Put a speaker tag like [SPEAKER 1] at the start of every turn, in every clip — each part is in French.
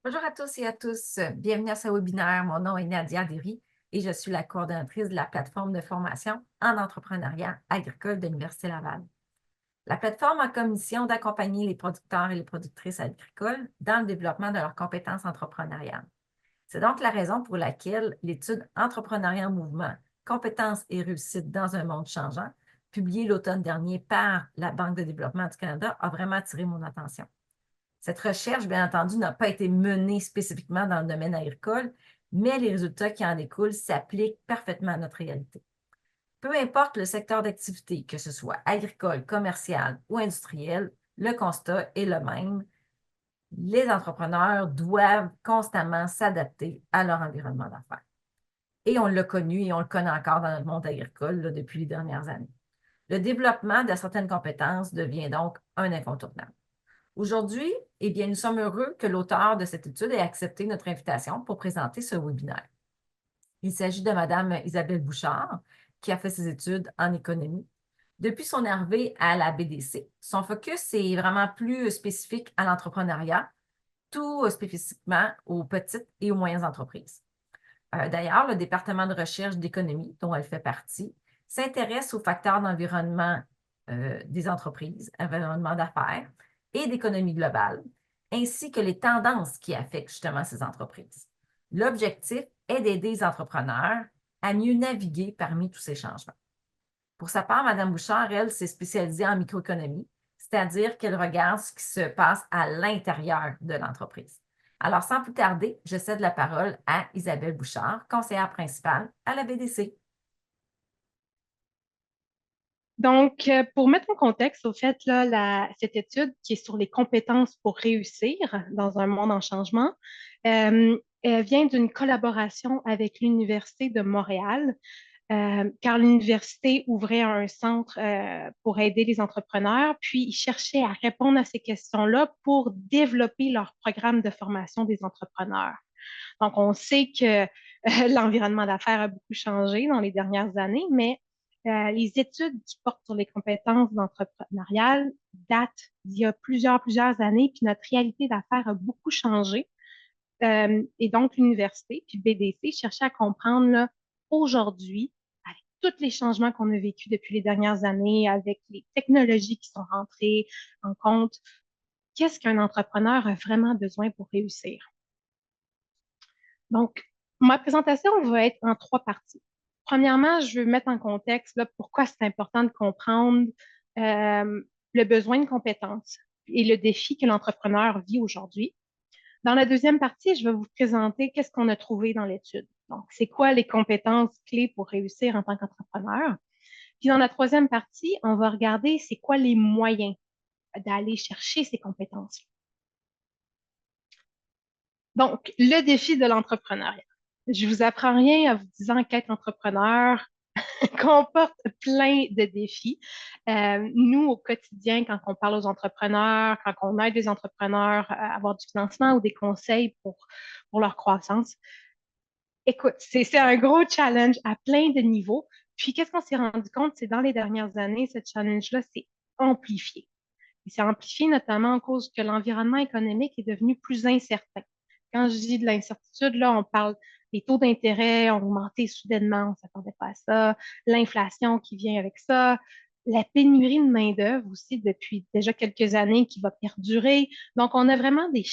[SPEAKER 1] Bonjour à tous et à tous. Bienvenue à ce webinaire. Mon nom est Nadia Derry et je suis la coordonnatrice de la plateforme de formation en entrepreneuriat agricole de l'Université Laval. La plateforme a comme mission d'accompagner les producteurs et les productrices agricoles dans le développement de leurs compétences entrepreneuriales. C'est donc la raison pour laquelle l'étude Entrepreneuriat en mouvement, compétences et réussites dans un monde changeant, publiée l'automne dernier par la Banque de développement du Canada, a vraiment attiré mon attention. Cette recherche, bien entendu, n'a pas été menée spécifiquement dans le domaine agricole, mais les résultats qui en découlent s'appliquent parfaitement à notre réalité. Peu importe le secteur d'activité, que ce soit agricole, commercial ou industriel, le constat est le même. Les entrepreneurs doivent constamment s'adapter à leur environnement d'affaires. Et on l'a connu et on le connaît encore dans notre monde agricole là, depuis les dernières années. Le développement de certaines compétences devient donc un incontournable. Aujourd'hui, eh bien, nous sommes heureux que l'auteur de cette étude ait accepté notre invitation pour présenter ce webinaire. Il s'agit de Mme Isabelle Bouchard, qui a fait ses études en économie. Depuis son arrivée à la BDC, son focus est vraiment plus spécifique à l'entrepreneuriat, tout spécifiquement aux petites et aux moyennes entreprises. D'ailleurs, le département de recherche d'économie, dont elle fait partie, s'intéresse aux facteurs d'environnement des entreprises, environnement d'affaires et d'économie globale, ainsi que les tendances qui affectent justement ces entreprises. L'objectif est d'aider les entrepreneurs à mieux naviguer parmi tous ces changements. Pour sa part, Mme Bouchard, elle, s'est spécialisée en microéconomie, c'est-à-dire qu'elle regarde ce qui se passe à l'intérieur de l'entreprise. Alors, sans plus tarder, je cède la parole à Isabelle Bouchard, conseillère principale à la BDC.
[SPEAKER 2] Donc, pour mettre en contexte, au fait, là, cette étude qui est sur les compétences pour réussir dans un monde en changement, elle vient d'une collaboration avec l'Université de Montréal, car l'université ouvrait un centre pour aider les entrepreneurs, puis ils cherchaient à répondre à ces questions-là pour développer leur programme de formation des entrepreneurs. Donc, on sait que l'environnement d'affaires a beaucoup changé dans les dernières années, mais les études qui portent sur les compétences entrepreneuriales datent d'il y a plusieurs années, puis notre réalité d'affaires a beaucoup changé. Et donc, l'université, puis BDC, cherchait à comprendre là, aujourd'hui, avec tous les changements qu'on a vécus depuis les dernières années, avec les technologies qui sont rentrées en compte, qu'est-ce qu'un entrepreneur a vraiment besoin pour réussir? Donc, ma présentation va être en trois parties. Premièrement, je veux mettre en contexte là, pourquoi c'est important de comprendre le besoin de compétences et le défi que l'entrepreneur vit aujourd'hui. Dans la deuxième partie, je vais vous présenter qu'est-ce qu'on a trouvé dans l'étude. Donc, c'est quoi les compétences clés pour réussir en tant qu'entrepreneur. Puis dans la troisième partie, on va regarder c'est quoi les moyens d'aller chercher ces compétences. Donc, le défi de l'entrepreneuriat. Je vous apprends rien en vous disant qu'être entrepreneur comporte plein de défis. Nous, au quotidien, quand on parle aux entrepreneurs, quand on aide les entrepreneurs à avoir du financement ou des conseils pour leur croissance, écoute, c'est un gros challenge à plein de niveaux. Puis, qu'est-ce qu'on s'est rendu compte, c'est dans les dernières années, ce challenge-là s'est amplifié. Il s'est amplifié notamment en cause que l'environnement économique est devenu plus incertain. Quand je dis de l'incertitude, là, on parle des taux d'intérêt ont augmenté soudainement, on ne s'attendait pas à ça, l'inflation qui vient avec ça, la pénurie de main-d'œuvre aussi depuis déjà quelques années qui va perdurer. Donc, on a vraiment des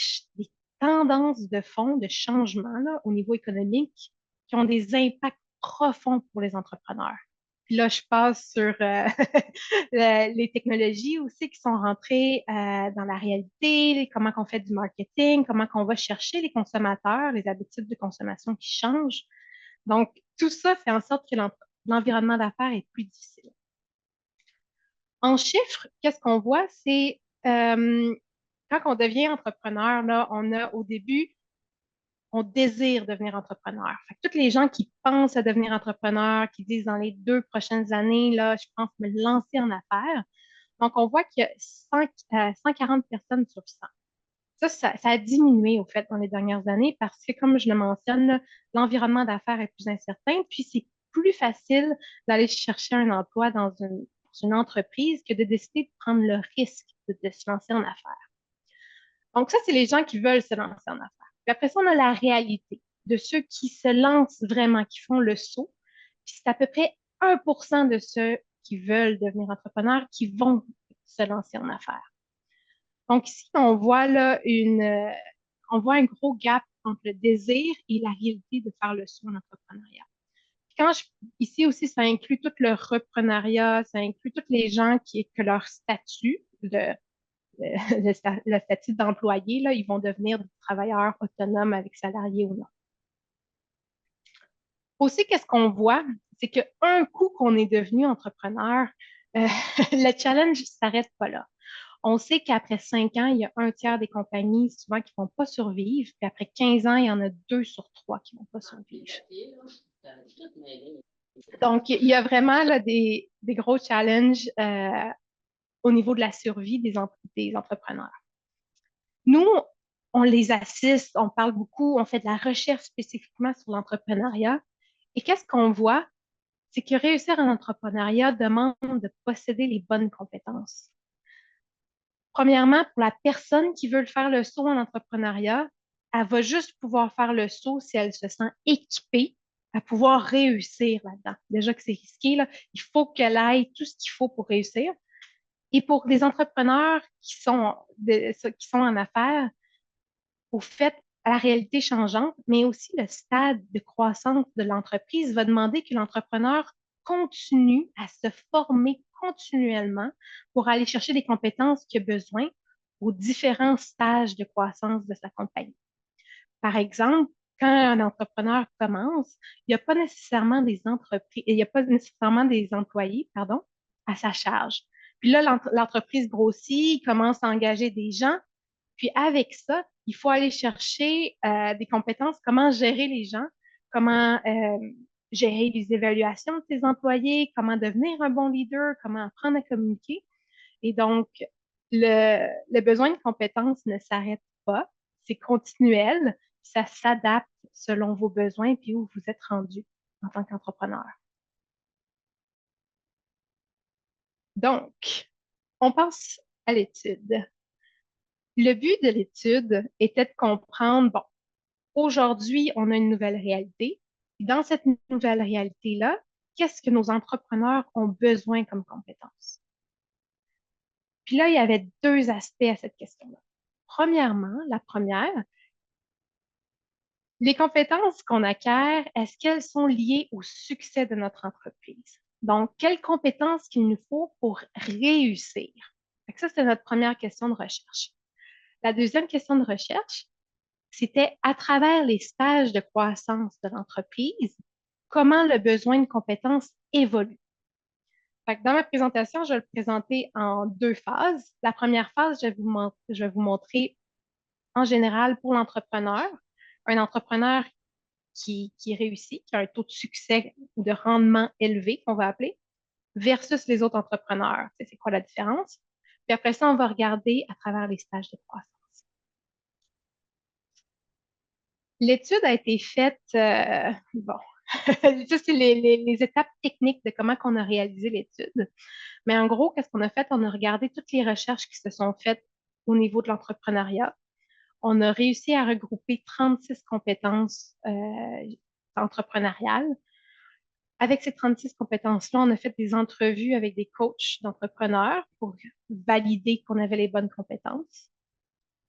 [SPEAKER 2] tendances de fond, de changement là, au niveau économique qui ont des impacts profonds pour les entrepreneurs. Puis là, je passe sur les technologies aussi qui sont rentrées dans la réalité, comment on fait du marketing, comment on va chercher les consommateurs, les habitudes de consommation qui changent. Donc, tout ça fait en sorte que l'environnement d'affaires est plus difficile. En chiffres, qu'est-ce qu'on voit? C'est quand on devient entrepreneur, là, on a au début on désire devenir entrepreneur. Fait que toutes les gens qui pensent à devenir entrepreneur, qui disent dans les 2 prochaines années, là, je pense me lancer en affaires. Donc, on voit qu'il y a 140 personnes sur 100. Ça a diminué, au fait, dans les dernières années parce que, comme je le mentionne, l'environnement d'affaires est plus incertain, puis c'est plus facile d'aller chercher un emploi dans une entreprise que de décider de prendre le risque de se lancer en affaires. Donc, ça, c'est les gens qui veulent se lancer en affaires. Puis après ça, on a la réalité de ceux qui se lancent vraiment, qui font le saut. Puis c'est à peu près 1% de ceux qui veulent devenir entrepreneurs qui vont se lancer en affaires. Donc ici, on voit là on voit un gros gap entre le désir et la réalité de faire le saut en entrepreneuriat. Ici aussi, ça inclut tout le reprenariat, ça inclut tous les gens que leur statut, le statut d'employé, là, ils vont devenir des travailleurs autonomes avec salariés ou non. Aussi, qu'est-ce qu'on voit? C'est qu'un coup qu'on est devenu entrepreneur, le challenge ne s'arrête pas là. On sait qu'après 5 ans, il y a un tiers des compagnies souvent qui ne vont pas survivre, puis après 15 ans, il y en a 2 sur 3 qui ne vont pas survivre. Donc, il y a vraiment là, des gros challenges au niveau de la survie des entrepreneurs. Nous, on les assiste, on parle beaucoup, on fait de la recherche spécifiquement sur l'entrepreneuriat. Et qu'est-ce qu'on voit? C'est que réussir en entrepreneuriat demande de posséder les bonnes compétences. Premièrement, pour la personne qui veut faire le saut en entrepreneuriat, elle va juste pouvoir faire le saut si elle se sent équipée à pouvoir réussir là-dedans. Déjà que c'est risqué, là, il faut qu'elle aille tout ce qu'il faut pour réussir. Et pour des entrepreneurs qui sont en affaires, au fait, à la réalité changeante, mais aussi le stade de croissance de l'entreprise va demander que l'entrepreneur continue à se former continuellement pour aller chercher des compétences qu'il a besoin aux différents stages de croissance de sa compagnie. Par exemple, quand un entrepreneur commence, il n'y a pas nécessairement il n'y a pas nécessairement des employés, pardon, à sa charge. Puis là, l'entreprise grossit, il commence à engager des gens, puis avec ça, il faut aller chercher des compétences, comment gérer les gens, comment gérer les évaluations de ses employés, comment devenir un bon leader, comment apprendre à communiquer. Et donc, le besoin de compétences ne s'arrête pas, c'est continuel, ça s'adapte selon vos besoins puis où vous êtes rendu en tant qu'entrepreneur. Donc, on passe à l'étude. Le but de l'étude était de comprendre, bon, aujourd'hui, on a une nouvelle réalité. Dans cette nouvelle réalité-là, qu'est-ce que nos entrepreneurs ont besoin comme compétences? Puis là, il y avait 2 aspects à cette question-là. Premièrement, la première, les compétences qu'on acquiert, est-ce qu'elles sont liées au succès de notre entreprise? Donc, quelles compétences qu'il nous faut pour réussir? Ça, c'était notre première question de recherche. La deuxième question de recherche, c'était à travers les stages de croissance de l'entreprise, comment le besoin de compétences évolue. Dans ma présentation, je vais le présenter en 2 phases. La première phase, je vais vous montrer en général pour l'entrepreneur, un entrepreneur qui réussit, qui a un taux de succès ou de rendement élevé, qu'on va appeler, versus les autres entrepreneurs. C'est quoi la différence? Puis après ça, on va regarder à travers les stages de croissance. L'étude a été faite, bon, ça, c'est les étapes techniques de comment on a réalisé l'étude. Mais en gros, qu'est-ce qu'on a fait? On a regardé toutes les recherches qui se sont faites au niveau de l'entrepreneuriat. On a réussi à regrouper 36 compétences entrepreneuriales. Avec ces 36 compétences-là, on a fait des entrevues avec des coachs d'entrepreneurs pour valider qu'on avait les bonnes compétences.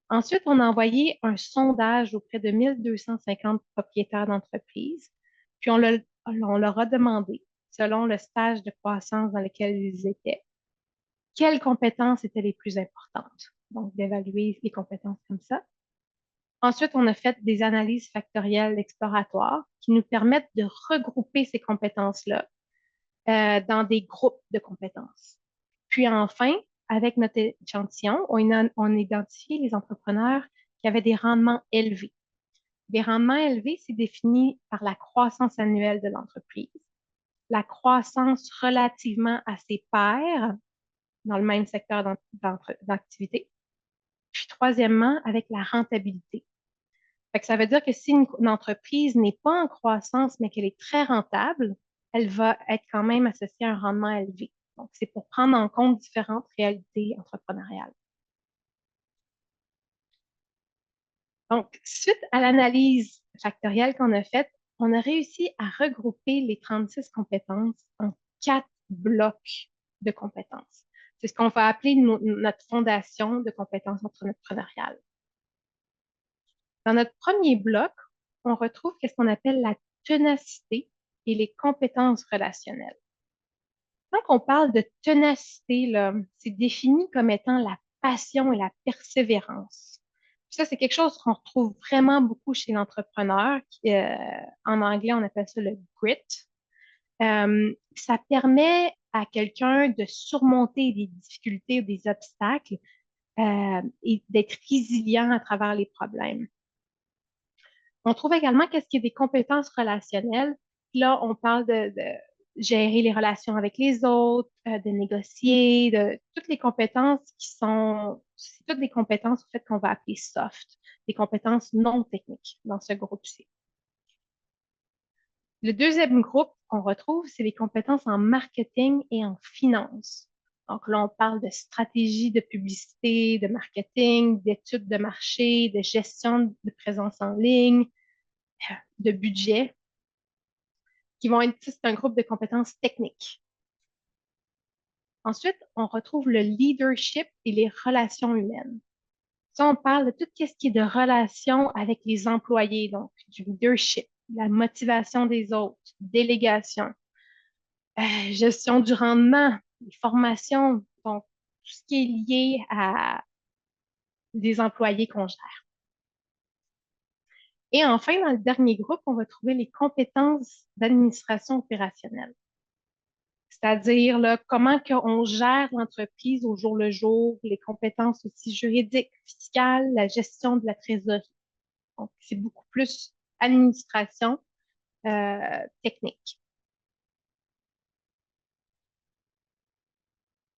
[SPEAKER 2] Ensuite, on a envoyé un sondage auprès de 1250 propriétaires d'entreprises, puis on leur a demandé, selon le stage de croissance dans lequel ils étaient, quelles compétences étaient les plus importantes. Donc, d'évaluer les compétences comme ça. Ensuite, on a fait des analyses factorielles exploratoires qui nous permettent de regrouper ces compétences-là dans des groupes de compétences. Puis enfin, avec notre échantillon, on a identifié les entrepreneurs qui avaient des rendements élevés. Des rendements élevés, c'est défini par la croissance annuelle de l'entreprise, la croissance relativement à ses pairs dans le même secteur d'activité, puis troisièmement, avec la rentabilité. Ça veut dire que si une entreprise n'est pas en croissance, mais qu'elle est très rentable, elle va être quand même associée à un rendement élevé. Donc, c'est pour prendre en compte différentes réalités entrepreneuriales. Donc, suite à l'analyse factorielle qu'on a faite, on a réussi à regrouper les 36 compétences en 4 blocs de compétences. C'est ce qu'on va appeler notre fondation de compétences entrepreneuriales. Dans notre premier bloc, on retrouve ce qu'on appelle la ténacité et les compétences relationnelles. Quand on parle de ténacité, là, c'est défini comme étant la passion et la persévérance. Ça, c'est quelque chose qu'on retrouve vraiment beaucoup chez l'entrepreneur. En anglais, on appelle ça le grit. Ça permet à quelqu'un de surmonter des difficultés ou des obstacles et d'être résilient à travers les problèmes. On trouve également qu'est-ce qui est des compétences relationnelles. Là, on parle de gérer les relations avec les autres, de négocier, de toutes les compétences c'est toutes des compétences, en fait, qu'on va appeler soft, des compétences non techniques dans ce groupe-ci. Le deuxième groupe qu'on retrouve, c'est les compétences en marketing et en finance. Donc là, on parle de stratégie de publicité, de marketing, d'études de marché, de gestion de présence en ligne, de budget, qui vont être, c'est un groupe de compétences techniques. Ensuite, on retrouve le leadership et les relations humaines. Ça, on parle de tout ce qui est de relations avec les employés, donc du leadership, la motivation des autres, délégation, gestion du rendement, les formations, donc tout ce qui est lié à des employés qu'on gère. Et enfin, dans le dernier groupe, on va trouver les compétences d'administration opérationnelle. C'est-à-dire là, comment on gère l'entreprise au jour le jour, les compétences aussi juridiques, fiscales, la gestion de la trésorerie. Donc, c'est beaucoup plus administration technique.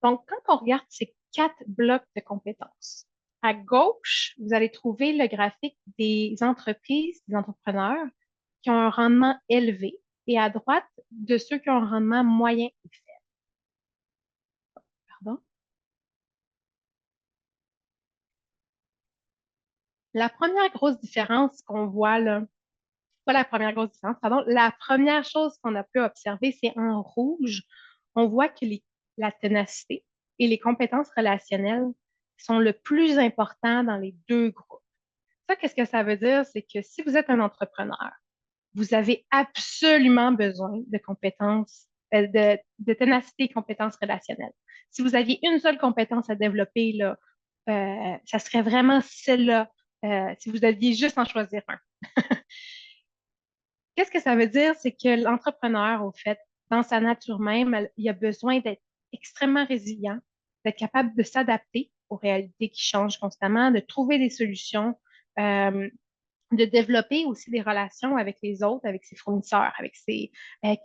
[SPEAKER 2] Donc, quand on regarde ces 4 blocs de compétences, à gauche, vous allez trouver le graphique des entreprises, des entrepreneurs qui ont un rendement élevé et à droite, de ceux qui ont un rendement moyen et faible. Pardon. La première grosse différence qu'on voit là, pas la première grosse différence, pardon, la première chose qu'on a pu observer, c'est en rouge, on voit que la ténacité et les compétences relationnelles sont le plus important dans les 2 groupes. Ça, qu'est-ce que ça veut dire? C'est que si vous êtes un entrepreneur, vous avez absolument besoin de compétences, de ténacité et compétences relationnelles. Si vous aviez une seule compétence à développer, là, ça serait vraiment celle-là, si vous deviez juste en choisir un. Qu'est-ce que ça veut dire? C'est que l'entrepreneur, au fait, dans sa nature même, il a besoin d'être extrêmement résilient, d'être capable de s'adapter aux réalités qui changent constamment, de trouver des solutions, euh, de développer aussi des relations avec les autres, avec ses fournisseurs, avec ses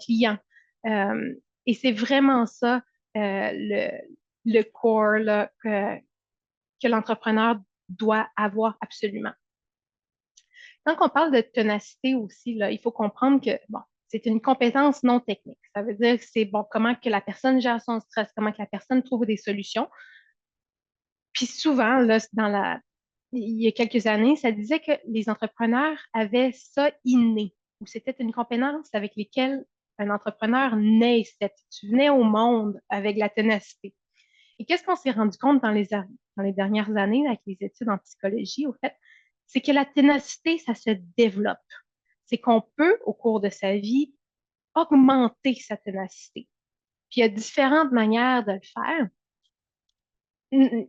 [SPEAKER 2] clients. Euh, et c'est vraiment ça le core là, que l'entrepreneur doit avoir absolument. Quand on parle de ténacité aussi, là, il faut comprendre que bon, c'est une compétence non technique. Ça veut dire que c'est bon, comment que la personne gère son stress, comment que la personne trouve des solutions. Puis souvent, là, il y a quelques années, ça disait que les entrepreneurs avaient ça inné, ou c'était une compétence avec laquelle un entrepreneur naissait. Tu venais au monde avec la ténacité. Et qu'est-ce qu'on s'est rendu compte dans les dernières années avec les études en psychologie, au fait, c'est que la ténacité, ça se développe. C'est qu'on peut, au cours de sa vie, augmenter sa ténacité. Puis il y a différentes manières de le faire.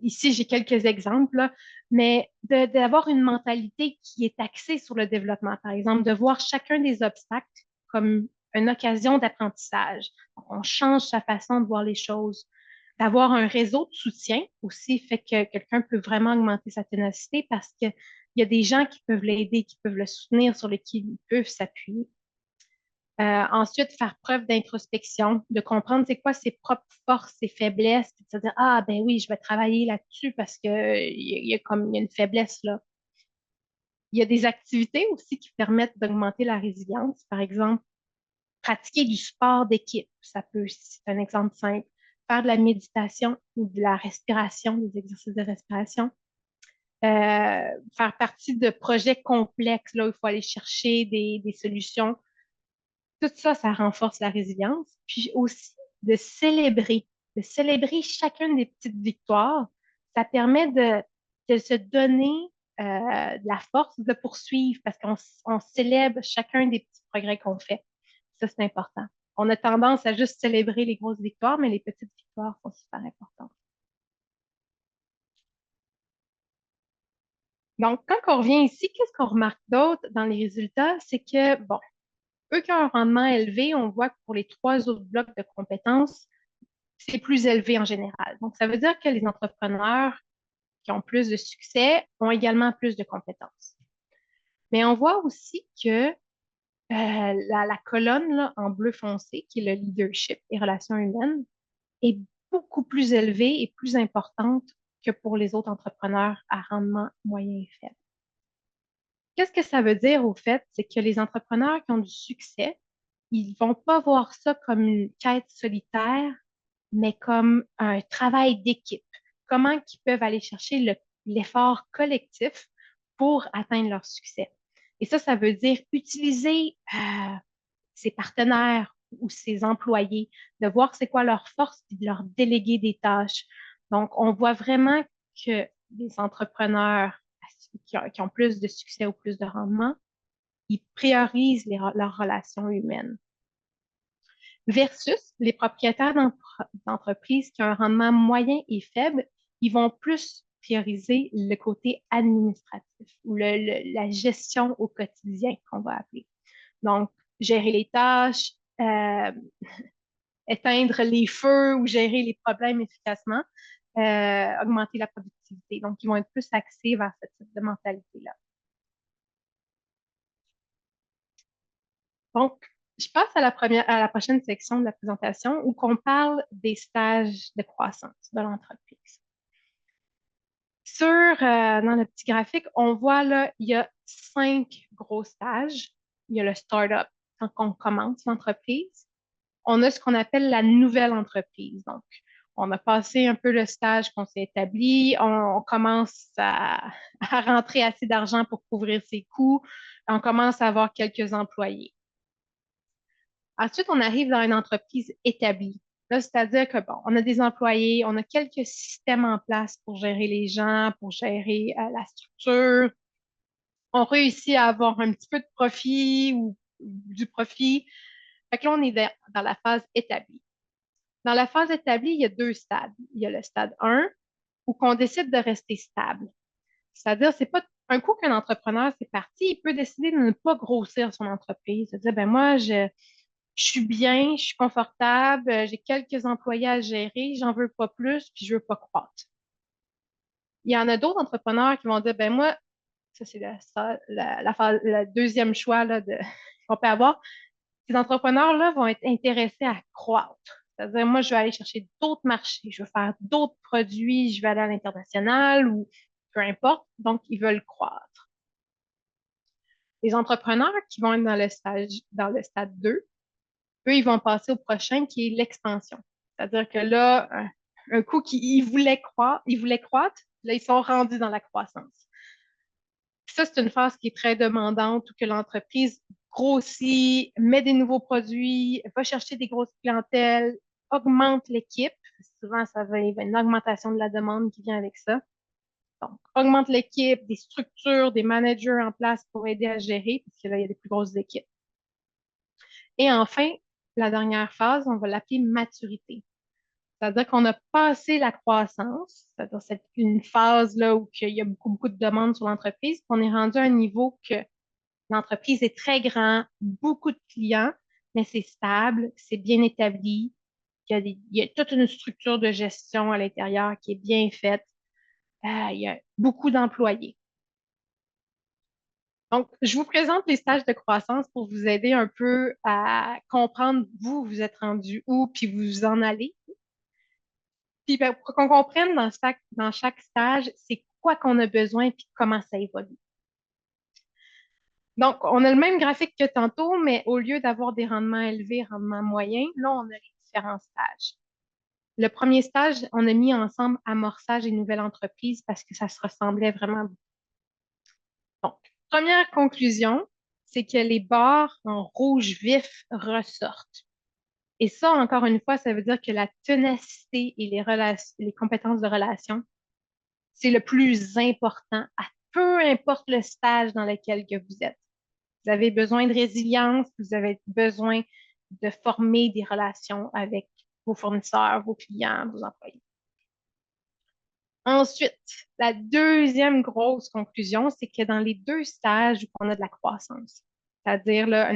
[SPEAKER 2] Ici, j'ai quelques exemples, là, mais d'avoir une mentalité qui est axée sur le développement. Par exemple, de voir chacun des obstacles comme une occasion d'apprentissage. On change sa façon de voir les choses. D'avoir un réseau de soutien aussi fait que quelqu'un peut vraiment augmenter sa ténacité parce qu'il y a des gens qui peuvent l'aider, qui peuvent le soutenir, sur lesquels ils peuvent s'appuyer. Ensuite, faire preuve d'introspection, de comprendre c'est quoi ses propres forces, ses faiblesses, puis de se dire, ah ben oui, je vais travailler là-dessus parce que il y a une faiblesse là. Il y a des activités aussi qui permettent d'augmenter la résilience. Par exemple, pratiquer du sport d'équipe. C'est un exemple simple. Faire de la méditation ou de la respiration, des exercices de respiration. faire partie de projets complexes, là, où il faut aller chercher des solutions. Tout ça, ça renforce la résilience. Puis aussi de célébrer chacune des petites victoires. Ça permet de se donner de la force de poursuivre parce qu'on célèbre chacun des petits progrès qu'on fait. Ça, c'est important. On a tendance à juste célébrer les grosses victoires, mais les petites victoires sont super importantes. Donc, quand on revient ici, qu'est-ce qu'on remarque d'autre dans les résultats? C'est que, bon, eux qui ont un rendement élevé, on voit que pour les trois autres blocs de compétences, c'est plus élevé en général. Donc, ça veut dire que les entrepreneurs qui ont plus de succès ont également plus de compétences. Mais on voit aussi que la colonne là, en bleu foncé, qui est le leadership et relations humaines, est beaucoup plus élevée et plus importante que pour les autres entrepreneurs à rendement moyen et faible. Qu'est-ce que ça veut dire au fait? C'est que les entrepreneurs qui ont du succès, ils vont pas voir ça comme une quête solitaire, mais comme un travail d'équipe. Comment ils peuvent aller chercher l'effort collectif pour atteindre leur succès. Et ça veut dire utiliser ses partenaires ou ses employés, de voir c'est quoi leur force et de leur déléguer des tâches. Donc, on voit vraiment que les entrepreneurs qui ont plus de succès ou plus de rendement, ils priorisent leurs relations humaines versus les propriétaires d'entreprises qui ont un rendement moyen et faible, ils vont plus prioriser le côté administratif ou la gestion au quotidien qu'on va appeler. Donc, gérer les tâches, éteindre les feux ou gérer les problèmes efficacement, augmenter la productivité. Donc, ils vont être plus axés vers ce type de mentalité-là. Donc, je passe à la prochaine section de la présentation où on parle des stages de croissance de l'entreprise. Dans le petit graphique, on voit là, il y a 5 gros stages. Il y a le start-up quand on commence l'entreprise. On a ce qu'on appelle la nouvelle entreprise. Donc, on a passé un peu le stage qu'on s'est établi, on commence à rentrer assez d'argent pour couvrir ses coûts, on commence à avoir quelques employés. Ensuite, on arrive dans une entreprise établie. Là, c'est-à-dire que, bon, on a des employés, on a quelques systèmes en place pour gérer les gens, pour gérer la structure. On réussit à avoir un petit peu de profit ou du profit. Fait que là, on est dans la phase établie. Dans la phase établie, il y a 2 stades. Il y a le stade 1, où on décide de rester stable. C'est-à-dire, c'est pas un coup qu'un entrepreneur c'est parti, il peut décider de ne pas grossir son entreprise. C'est-à-dire, ben moi, je suis bien, je suis confortable, j'ai quelques employés à gérer, j'en veux pas plus, puis je veux pas croître. Il y en a d'autres entrepreneurs qui vont dire, ben moi, ça c'est le deuxième choix là, qu'on peut avoir. Ces entrepreneurs-là vont être intéressés à croître. C'est-à-dire, moi, je vais aller chercher d'autres marchés, je vais faire d'autres produits, je vais aller à l'international ou peu importe. Donc, ils veulent croître. Les entrepreneurs qui vont être dans le stade 2, eux, ils vont passer au prochain qui est l'expansion. C'est-à-dire que là, un coup qu'ils ils voulaient croître, là, ils sont rendus dans la croissance. Ça, c'est une phase qui est très demandante où que l'entreprise grossit, met des nouveaux produits, va chercher des grosses clientèles, augmente l'équipe. Souvent, ça va y avoir une augmentation de la demande qui vient avec ça. Donc, augmente l'équipe, des structures, des managers en place pour aider à gérer, parce que là, il y a des plus grosses équipes. Et enfin, la dernière phase, on va l'appeler maturité. C'est-à-dire qu'on a passé la croissance, c'est-à-dire c'est une phase là où il y a beaucoup, beaucoup de demandes sur l'entreprise, puis on est rendu à un niveau que l'entreprise est très grand, beaucoup de clients, mais c'est stable, c'est bien établi, il y a toute une structure de gestion à l'intérieur qui est bien faite, il y a beaucoup d'employés. Donc, je vous présente les stages de croissance pour vous aider un peu à comprendre vous êtes rendu où, puis vous en allez. Puis ben, pour qu'on comprenne dans chaque stage, c'est quoi qu'on a besoin puis comment ça évolue. Donc, on a le même graphique que tantôt, mais au lieu d'avoir des rendements élevés, rendements moyens, là, on a les différents stages. Le premier stage, on a mis ensemble amorçage et nouvelle entreprise parce que ça se ressemblait vraiment. Donc, première conclusion, c'est que les barres en rouge vif ressortent. Et ça, encore une fois, ça veut dire que la ténacité et les compétences de relation, c'est le plus important à peu importe le stage dans lequel que vous êtes. Vous avez besoin de résilience, vous avez besoin de former des relations avec vos fournisseurs, vos clients, vos employés. Ensuite, la deuxième grosse conclusion, c'est que dans les deux stages où on a de la croissance, c'est-à-dire là,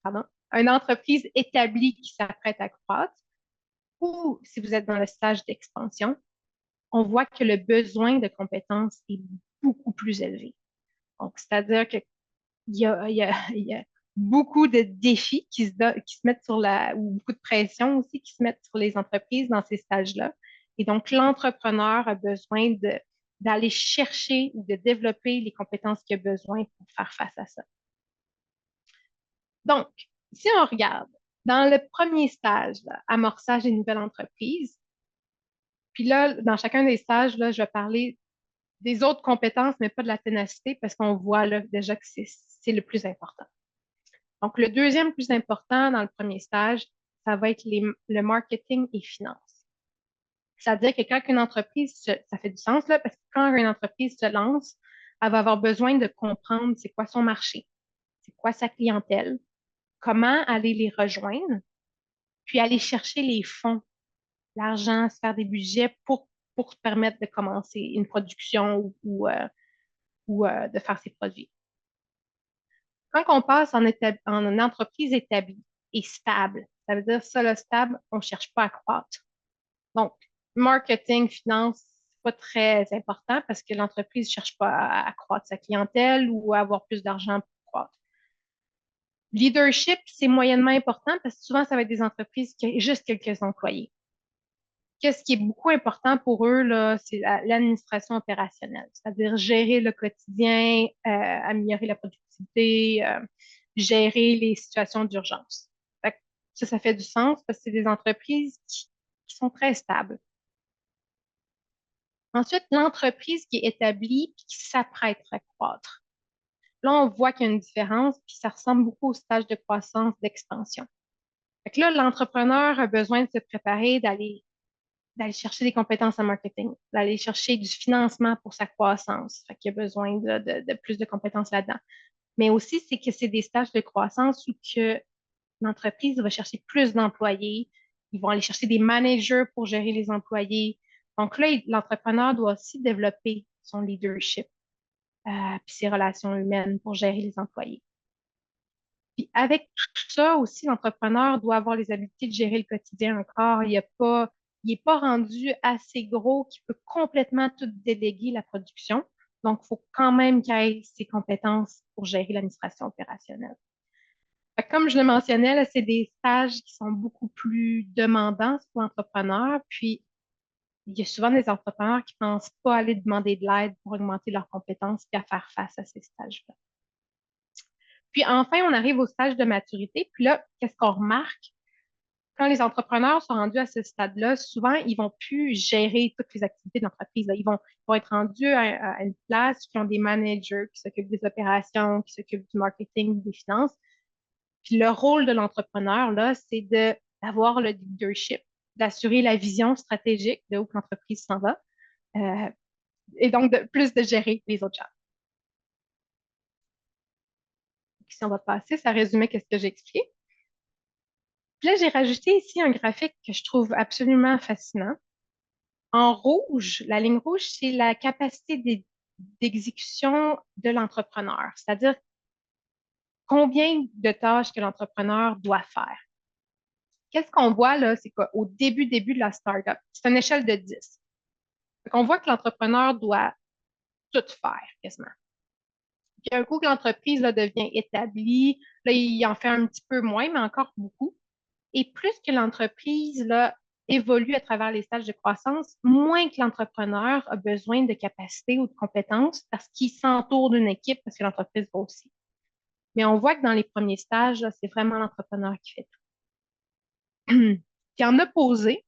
[SPEAKER 2] pardon, une entreprise établie qui s'apprête à croître, ou si vous êtes dans le stage d'expansion, on voit que le besoin de compétences est beaucoup plus élevé. Donc, c'est-à-dire qu'il y a beaucoup de défis qui se mettent ou beaucoup de pression aussi qui se mettent sur les entreprises dans ces stages-là. Et donc, l'entrepreneur a besoin d'aller chercher ou de développer les compétences qu'il a besoin pour faire face à ça. Donc, si on regarde dans le premier stage, là, amorçage des nouvelles entreprises, puis là, dans chacun des stages, là, je vais parler des autres compétences, mais pas de la ténacité, parce qu'on voit là, déjà que c'est le plus important. Donc, le deuxième plus important dans le premier stage, ça va être le marketing et finance. C'est-à-dire que quand une entreprise, ça fait du sens, là, parce que quand une entreprise se lance, elle va avoir besoin de comprendre c'est quoi son marché, c'est quoi sa clientèle, comment aller les rejoindre, puis aller chercher les fonds, l'argent, se faire des budgets pour permettre de commencer une production ou de faire ses produits. Quand on passe en une entreprise établie et stable, ça veut dire ça, le stable, on ne cherche pas à croître. Donc, marketing, finance, c'est pas très important parce que l'entreprise ne cherche pas à croître sa clientèle ou à avoir plus d'argent pour croître. Leadership, c'est moyennement important parce que souvent, ça va être des entreprises qui ont juste quelques employés. Qu'est-ce qui est beaucoup important pour eux, là, c'est l'administration opérationnelle, c'est-à-dire gérer le quotidien, améliorer la productivité, gérer les situations d'urgence. Ça fait du sens parce que c'est des entreprises qui sont très stables. Ensuite, l'entreprise qui est établie et qui s'apprête à croître. Là, on voit qu'il y a une différence, puis ça ressemble beaucoup au stage de croissance, d'expansion. Fait que là, l'entrepreneur a besoin de se préparer, d'aller chercher des compétences en marketing, d'aller chercher du financement pour sa croissance. Fait qu'il y a besoin de plus de compétences là-dedans. Mais aussi, c'est que c'est des stages de croissance où que l'entreprise va chercher plus d'employés. Ils vont aller chercher des managers pour gérer les employés. Donc là, l'entrepreneur doit aussi développer son leadership, puis ses relations humaines pour gérer les employés. Puis avec tout ça aussi, l'entrepreneur doit avoir les habiletés de gérer le quotidien encore. Il n'est pas rendu assez gros qu'il peut complètement tout déléguer la production. Donc, il faut quand même qu'il ait ses compétences pour gérer l'administration opérationnelle. Comme je le mentionnais, là, c'est des stages qui sont beaucoup plus demandants pour l'entrepreneur. Puis, il y a souvent des entrepreneurs qui ne pensent pas aller demander de l'aide pour augmenter leurs compétences et à faire face à ces stages-là. Puis enfin, on arrive au stage de maturité. Puis là, qu'est-ce qu'on remarque? Quand les entrepreneurs sont rendus à ce stade-là, souvent, ils vont plus gérer toutes les activités de l'entreprise. Ils vont être rendus à une place qui ont des managers qui s'occupent des opérations, qui s'occupent du marketing, des finances. Puis le rôle de l'entrepreneur, là, c'est d'avoir le leadership, d'assurer la vision stratégique de où l'entreprise s'en va, euh, et donc plus de gérer les autres gens. Si on va passer, ça résumait qu'est-ce que j'ai expliqué. Puis là, j'ai rajouté ici un graphique que je trouve absolument fascinant. En rouge, la ligne rouge, c'est la capacité d'exécution de l'entrepreneur, c'est-à-dire combien de tâches que l'entrepreneur doit faire. Qu'est-ce qu'on voit là, c'est qu'au début de la startup, c'est une échelle de 10. On voit que l'entrepreneur doit tout faire quasiment. Puis un coup que l'entreprise là, devient établie, là, il en fait un petit peu moins, mais encore beaucoup. Et plus que l'entreprise là, évolue à travers les stages de croissance, moins que l'entrepreneur a besoin de capacités ou de compétences parce qu'il s'entoure d'une équipe parce que l'entreprise grossit. Mais on voit que dans les premiers stages, c'est vraiment l'entrepreneur qui fait tout. Puis en opposé,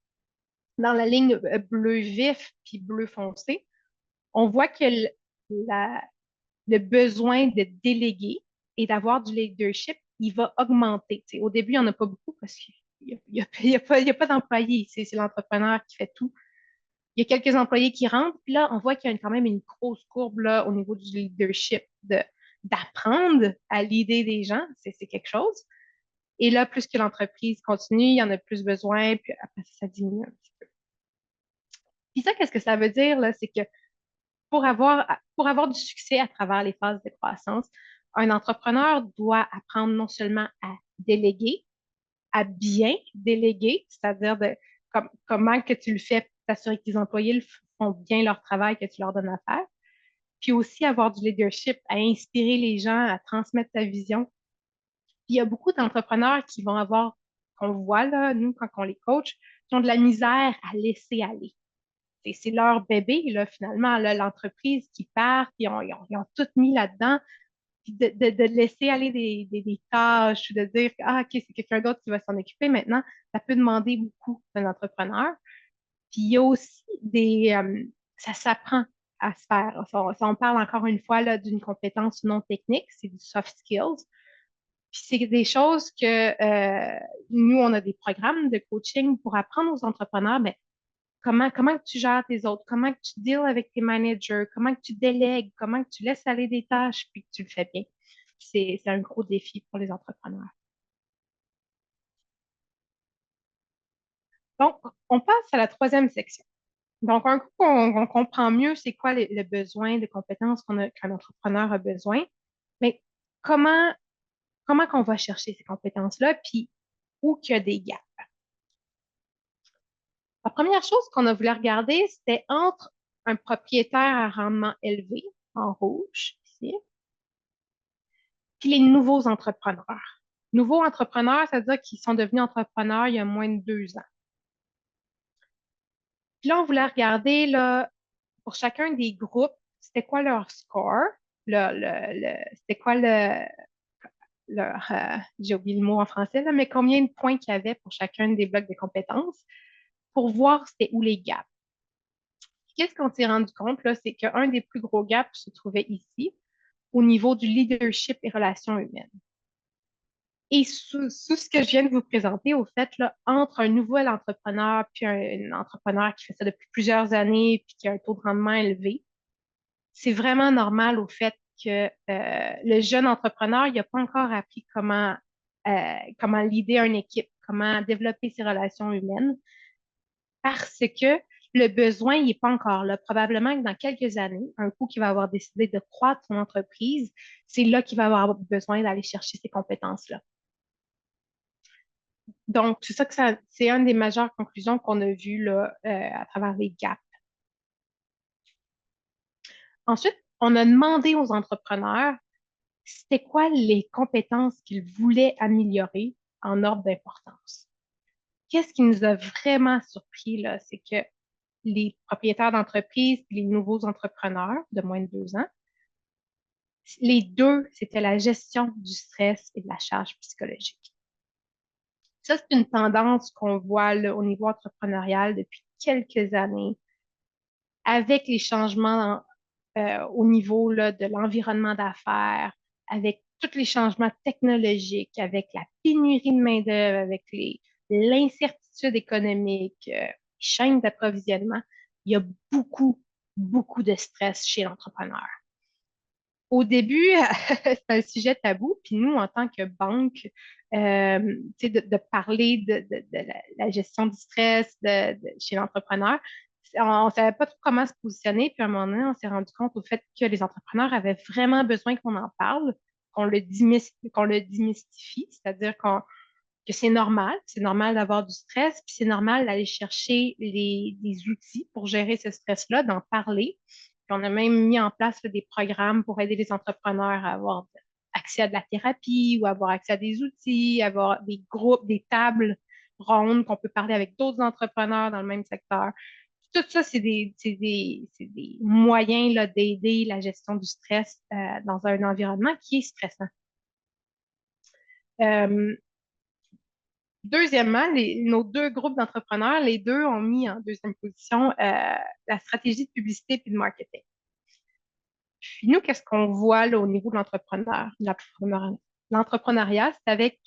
[SPEAKER 2] dans la ligne bleu vif puis bleu foncé, on voit que le besoin de déléguer et d'avoir du leadership, il va augmenter. T'sais, au début, il n'y en a pas beaucoup parce qu'il n'y a pas d'employés. C'est l'entrepreneur qui fait tout. Il y a quelques employés qui rentrent, puis là, on voit qu'il y a quand même une grosse courbe là, au niveau du leadership, d'apprendre à leader des gens, c'est quelque chose. Et là, plus que l'entreprise continue, il y en a plus besoin, puis après ça diminue un petit peu. Puis ça, qu'est-ce que ça veut dire, là? C'est que pour avoir du succès à travers les phases de croissance, un entrepreneur doit apprendre non seulement à déléguer, à bien déléguer, c'est-à-dire comment que tu le fais pour t'assurer que tes employés font bien leur travail que tu leur donnes à faire, puis aussi avoir du leadership, à inspirer les gens, à transmettre ta vision. Puis il y a beaucoup d'entrepreneurs qui vont avoir, qu'on voit là, nous, quand on les coach, qui ont de la misère à laisser aller. C'est leur bébé, là, finalement, là, l'entreprise qui part, ils ont tout mis là-dedans, puis de laisser aller des tâches, ou de dire, ah, OK, c'est quelqu'un d'autre qui va s'en occuper maintenant, ça peut demander beaucoup d'un entrepreneur. Puis il y a aussi ça s'apprend à se faire. On parle encore une fois là, d'une compétence non technique, c'est du soft skills. Puis c'est des choses que nous, on a des programmes de coaching pour apprendre aux entrepreneurs, mais comment que tu gères tes autres, comment que tu deals avec tes managers, comment que tu délègues, comment que tu laisses aller des tâches puis que tu le fais bien. C'est un gros défi pour les entrepreneurs. Donc, on passe à la troisième section. Donc, un coup on comprend mieux c'est quoi le besoin de compétences qu'un entrepreneur a besoin, mais comment, comment qu'on va chercher ces compétences-là, puis où qu'il y a des gaps. La première chose qu'on a voulu regarder, c'était entre un propriétaire à rendement élevé, en rouge, ici, puis les nouveaux entrepreneurs. Nouveaux entrepreneurs, c'est-à-dire qu'ils sont devenus entrepreneurs il y a moins de 2 ans. Puis là, on voulait regarder là, pour chacun des groupes, c'était quoi leur score, c'était quoi j'ai oublié le mot en français, là, mais combien de points qu'il y avait pour chacun des blocs de compétences pour voir c'était où les gaps. Qu'est-ce qu'on s'est rendu compte, là, c'est qu'un des plus gros gaps se trouvait ici, au niveau du leadership et relations humaines. Et sous ce que je viens de vous présenter, au fait, là, entre un nouvel entrepreneur puis un entrepreneur qui fait ça depuis plusieurs années puis qui a un taux de rendement élevé, c'est vraiment normal au fait que le jeune entrepreneur, il n'a pas encore appris comment leader une équipe, comment développer ses relations humaines, parce que le besoin, il n'est pas encore là. Probablement que dans quelques années, un coup qui va avoir décidé de croître son entreprise, c'est là qu'il va avoir besoin d'aller chercher ces compétences-là. Donc, c'est ça c'est une des majeures conclusions qu'on a vues là, à travers les gaps. Ensuite, on a demandé aux entrepreneurs c'était quoi les compétences qu'ils voulaient améliorer en ordre d'importance. Qu'est-ce qui nous a vraiment surpris, là, c'est que les propriétaires d'entreprise et les nouveaux entrepreneurs de moins de 2 ans, les deux, c'était la gestion du stress et de la charge psychologique. Ça, c'est une tendance qu'on voit là, au niveau entrepreneurial depuis quelques années avec les changements au niveau là, de l'environnement d'affaires, avec tous les changements technologiques, avec la pénurie de main-d'œuvre, avec l'incertitude économique, chaîne d'approvisionnement, il y a beaucoup, beaucoup de stress chez l'entrepreneur. Au début, c'est un sujet tabou, puis nous, en tant que banque, de parler de la gestion du stress chez l'entrepreneur, on ne savait pas trop comment se positionner, puis à un moment donné, on s'est rendu compte au fait que les entrepreneurs avaient vraiment besoin qu'on en parle, qu'on le démystifie, c'est-à-dire que c'est normal d'avoir du stress, puis c'est normal d'aller chercher des outils pour gérer ce stress-là, d'en parler. Puis on a même mis en place là, des programmes pour aider les entrepreneurs à avoir accès à de la thérapie ou avoir accès à des outils, avoir des groupes, des tables rondes qu'on peut parler avec d'autres entrepreneurs dans le même secteur. Tout ça, c'est des moyens là, d'aider la gestion du stress dans un environnement qui est stressant. Deuxièmement, nos deux groupes d'entrepreneurs, les deux ont mis en deuxième position la stratégie de publicité et de marketing. Puis nous, qu'est-ce qu'on voit là, au niveau de l'entrepreneuriat, c'est avec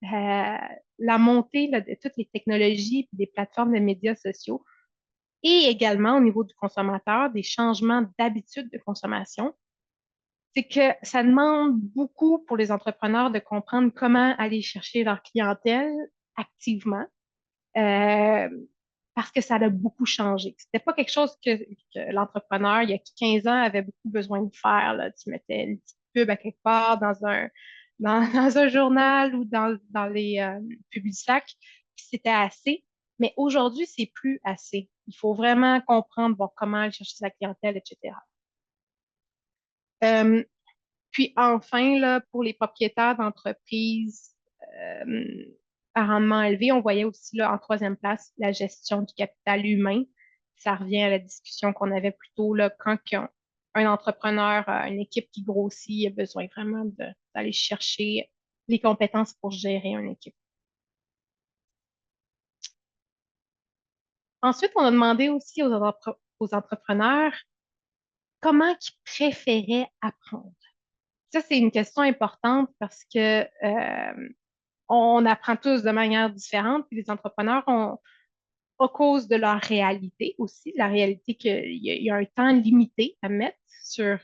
[SPEAKER 2] euh, la montée là, de toutes les technologies et des plateformes de médias sociaux et également au niveau du consommateur, des changements d'habitude de consommation. C'est que ça demande beaucoup pour les entrepreneurs de comprendre comment aller chercher leur clientèle activement, euh, parce que ça a beaucoup changé. C'était pas quelque chose que l'entrepreneur, il y a 15 ans, avait beaucoup besoin de faire, là. Tu mettais une petite pub à quelque part dans un journal ou dans les Publisac, puis c'était assez. Mais aujourd'hui, c'est plus assez. Il faut vraiment comprendre bon, comment aller chercher sa clientèle, etc. Euh, Puis enfin, là, pour les propriétaires d'entreprises euh, à rendement élevé, on voyait aussi là, en troisième place la gestion du capital humain. Ça revient à la discussion qu'on avait plus tôt, là, quand un entrepreneur, une équipe qui grossit, il a besoin vraiment d'aller chercher les compétences pour gérer une équipe. Ensuite, on a demandé aussi aux entrepreneurs comment ils préféraient apprendre. Ça, c'est une question importante parce que on apprend tous de manière différente, puis les entrepreneurs ont, à cause de leur réalité aussi, la réalité qu'il y a un temps limité à mettre sur,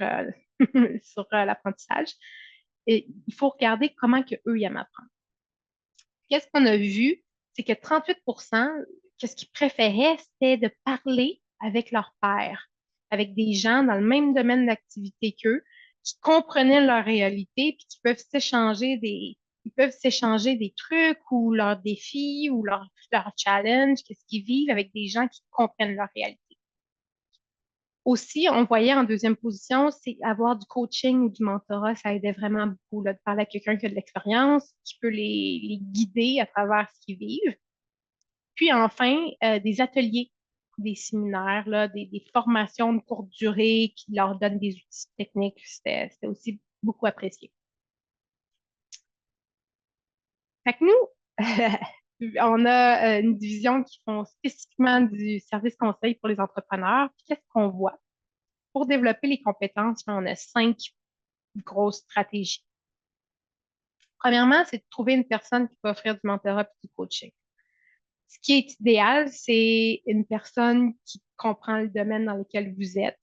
[SPEAKER 2] sur l'apprentissage. Et il faut regarder comment que eux y aiment apprendre. Qu'est-ce qu'on a vu? C'est que 38%, qu'est-ce qu'ils préféraient, c'était de parler avec leur père, avec des gens dans le même domaine d'activité qu'eux, qui comprenaient leur réalité, puis qui peuvent ils peuvent s'échanger des trucs ou leurs défis ou leurs challenges, qu'est-ce qu'ils vivent avec des gens qui comprennent leur réalité. Aussi, on voyait en deuxième position, c'est avoir du coaching ou du mentorat, ça aidait vraiment beaucoup, là, de parler à quelqu'un qui a de l'expérience, qui peut les guider à travers ce qu'ils vivent. Puis enfin, des ateliers, des séminaires, là, des formations de courte durée qui leur donnent des outils techniques, c'était aussi beaucoup apprécié. Fait que nous, on a une division qui font spécifiquement du service conseil pour les entrepreneurs. Puis qu'est-ce qu'on voit? Pour développer les compétences, on a 5 grosses stratégies. Premièrement, c'est de trouver une personne qui peut offrir du mentorat et du coaching. Ce qui est idéal, c'est une personne qui comprend le domaine dans lequel vous êtes,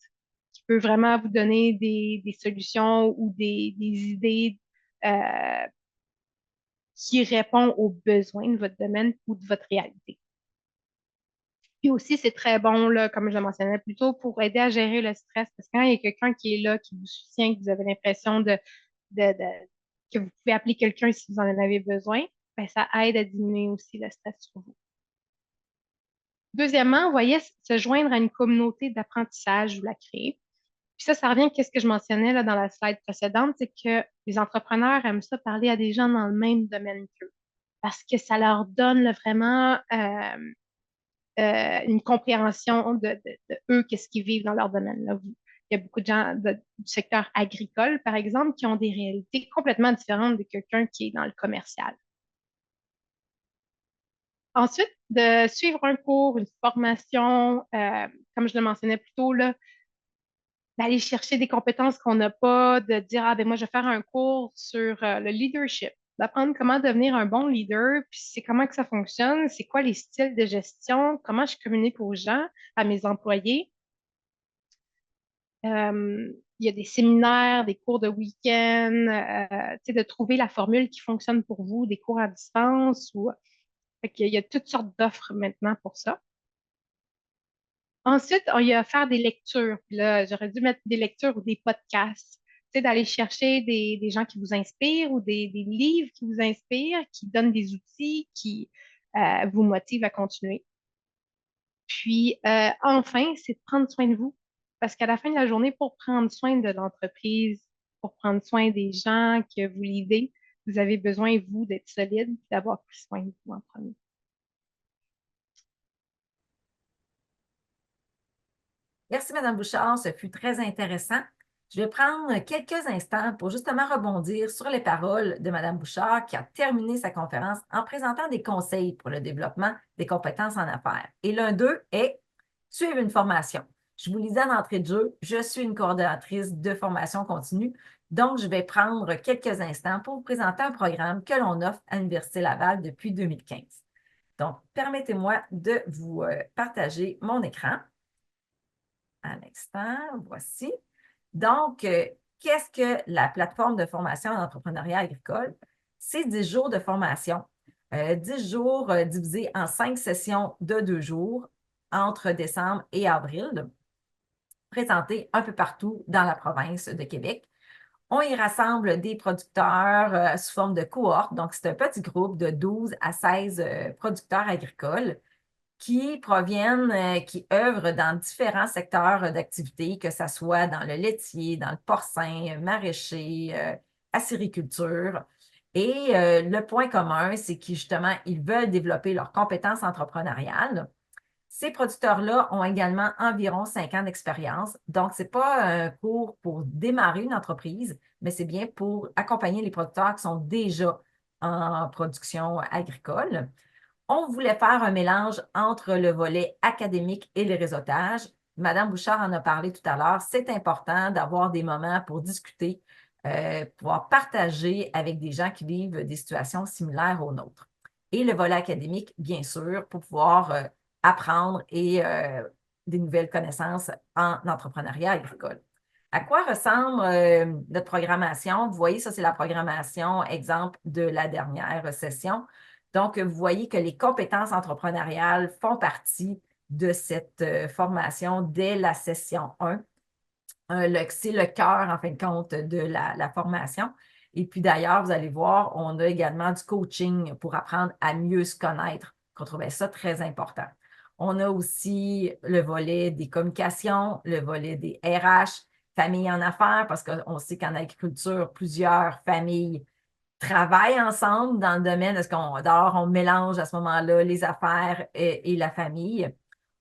[SPEAKER 2] qui peut vraiment vous donner des solutions ou des idées qui répondent aux besoins de votre domaine ou de votre réalité. Puis aussi, c'est très bon, là, comme je le mentionnais plus tôt, pour aider à gérer le stress. Parce que quand il y a quelqu'un qui est là, qui vous soutient, que vous avez l'impression que vous pouvez appeler quelqu'un si vous en avez besoin, ben, ça aide à diminuer aussi le stress sur vous. Deuxièmement, vous voyez, se joindre à une communauté d'apprentissage ou la créer. Puis ça revient à ce que je mentionnais là, dans la slide précédente, c'est que les entrepreneurs aiment ça parler à des gens dans le même domaine qu'eux parce que ça leur donne là, vraiment une compréhension de eux, qu'est-ce qu'ils vivent dans leur domaine. Là. Il y a beaucoup de gens du secteur agricole, par exemple, qui ont des réalités complètement différentes de quelqu'un qui est dans le commercial. Ensuite, de suivre un cours, une formation, comme je le mentionnais plus tôt, là, d'aller chercher des compétences qu'on n'a pas, de dire, ah ben moi, je vais faire un cours sur le leadership, d'apprendre comment devenir un bon leader, puis c'est comment que ça fonctionne, c'est quoi les styles de gestion, comment je communique aux gens, à mes employés. Il y a des séminaires, des cours de week-end, tu sais, de trouver la formule qui fonctionne pour vous, des cours à distance ou fait qu'il y a toutes sortes d'offres maintenant pour ça. Ensuite, il y a faire des lectures. Puis là, j'aurais dû mettre des lectures ou des podcasts. Tu sais, d'aller chercher des gens qui vous inspirent ou des livres qui vous inspirent, qui donnent des outils, qui vous motivent à continuer. Puis, enfin, c'est de prendre soin de vous. Parce qu'à la fin de la journée, pour prendre soin de l'entreprise, pour prendre soin des gens que vous lidez, vous avez besoin, vous, d'être solide et d'avoir pris soin de vous en premier.
[SPEAKER 1] Merci, Madame Bouchard. Ce fut très intéressant. Je vais prendre quelques instants pour justement rebondir sur les paroles de Mme Bouchard qui a terminé sa conférence en présentant des conseils pour le développement des compétences en affaires. Et l'un d'eux est suivre une formation. Je vous lisais d'entrée de jeu, je suis une coordonnatrice de formation continue, donc je vais prendre quelques instants pour vous présenter un programme que l'on offre à l'Université Laval depuis 2015. Donc, permettez-moi de vous partager mon écran. Un instant, voici. Donc, qu'est-ce que la plateforme de formation en entrepreneuriat agricole? C'est 10 jours de formation. 10 jours divisés en 5 sessions de 2 jours entre décembre et avril, présentés un peu partout dans la province de Québec. On y rassemble des producteurs sous forme de cohorte. Donc, c'est un petit groupe de 12 à 16 producteurs agricoles qui proviennent, qui œuvrent dans différents secteurs d'activité, que ce soit dans le laitier, dans le porcin, maraîcher, acériculture. Et le point commun, c'est qu'ils, justement, ils veulent développer leurs compétences entrepreneuriales. Ces producteurs-là ont également environ 5 ans d'expérience. Donc, ce n'est pas un cours pour démarrer une entreprise, mais c'est bien pour accompagner les producteurs qui sont déjà en production agricole. On voulait faire un mélange entre le volet académique et le réseautage. Madame Bouchard en a parlé tout à l'heure. C'est important d'avoir des moments pour discuter, pouvoir partager avec des gens qui vivent des situations similaires aux nôtres. Et le volet académique, bien sûr, pour pouvoir apprendre et des nouvelles connaissances en entrepreneuriat agricole. À quoi ressemble notre programmation? Vous voyez, ça, c'est la programmation, exemple, de la dernière session. Donc, vous voyez que les compétences entrepreneuriales font partie de cette formation dès la session 1. C'est le cœur, en fin de compte, de la formation. Et puis d'ailleurs, vous allez voir, on a également du coaching pour apprendre à mieux se connaître, qu'on trouvait ça très important. On a aussi le volet des communications, le volet des RH, famille en affaires, parce qu'on sait qu'en agriculture, plusieurs familles travaillent ensemble dans le domaine, d'ailleurs, on mélange à ce moment-là les affaires et la famille.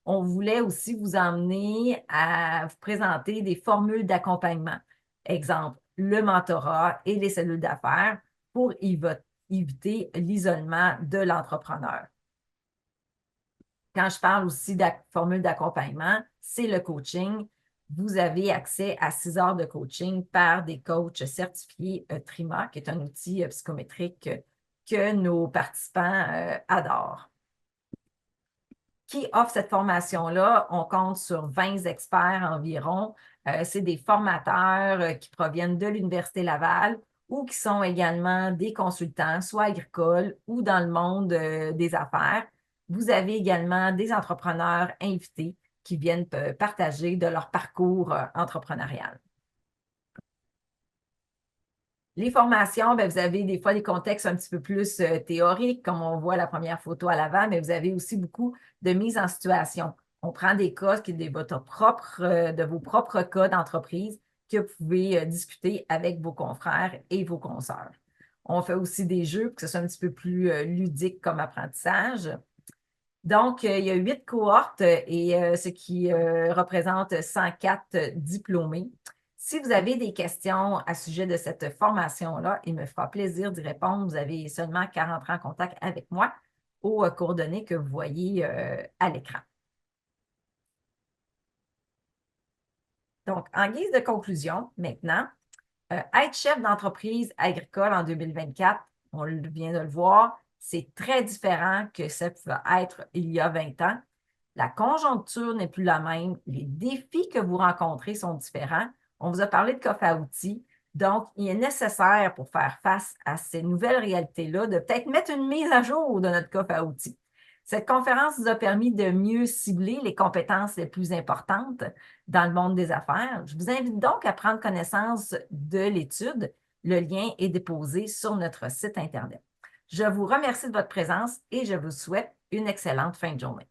[SPEAKER 1] On voulait aussi vous emmener à vous présenter des formules d'accompagnement. Exemple, le mentorat et les cellules d'affaires pour éviter l'isolement de l'entrepreneur. Quand je parle aussi de formule d'accompagnement, c'est le coaching. Vous avez accès à 6 heures de coaching par des coachs certifiés TRIMA, qui est un outil psychométrique que nos participants adorent. Qui offre cette formation-là? On compte sur 20 experts environ. C'est des formateurs qui proviennent de l'Université Laval ou qui sont également des consultants, soit agricoles ou dans le monde des affaires. Vous avez également des entrepreneurs invités qui viennent partager de leur parcours entrepreneurial. Les formations, bien, vous avez des fois des contextes un petit peu plus théoriques, comme on voit la première photo à l'avant, mais vous avez aussi beaucoup de mise en situation. On prend des cas qui sont de vos propres cas d'entreprise que vous pouvez discuter avec vos confrères et vos consoeurs. On fait aussi des jeux pour que ce soit un petit peu plus ludique comme apprentissage. Donc, il y a 8 cohortes et ce qui représente 104 diplômés. Si vous avez des questions à sujet de cette formation-là, il me fera plaisir d'y répondre. Vous avez seulement qu'à rentrer en contact avec moi aux coordonnées que vous voyez à l'écran. Donc, en guise de conclusion, maintenant, être chef d'entreprise agricole en 2024, on vient de le voir, c'est très différent que ça pouvait être il y a 20 ans. La conjoncture n'est plus la même. Les défis que vous rencontrez sont différents. On vous a parlé de coffre à outils. Donc, il est nécessaire pour faire face à ces nouvelles réalités-là de peut-être mettre une mise à jour de notre coffre à outils. Cette conférence nous a permis de mieux cibler les compétences les plus importantes dans le monde des affaires. Je vous invite donc à prendre connaissance de l'étude. Le lien est déposé sur notre site Internet. Je vous remercie de votre présence et je vous souhaite une excellente fin de journée.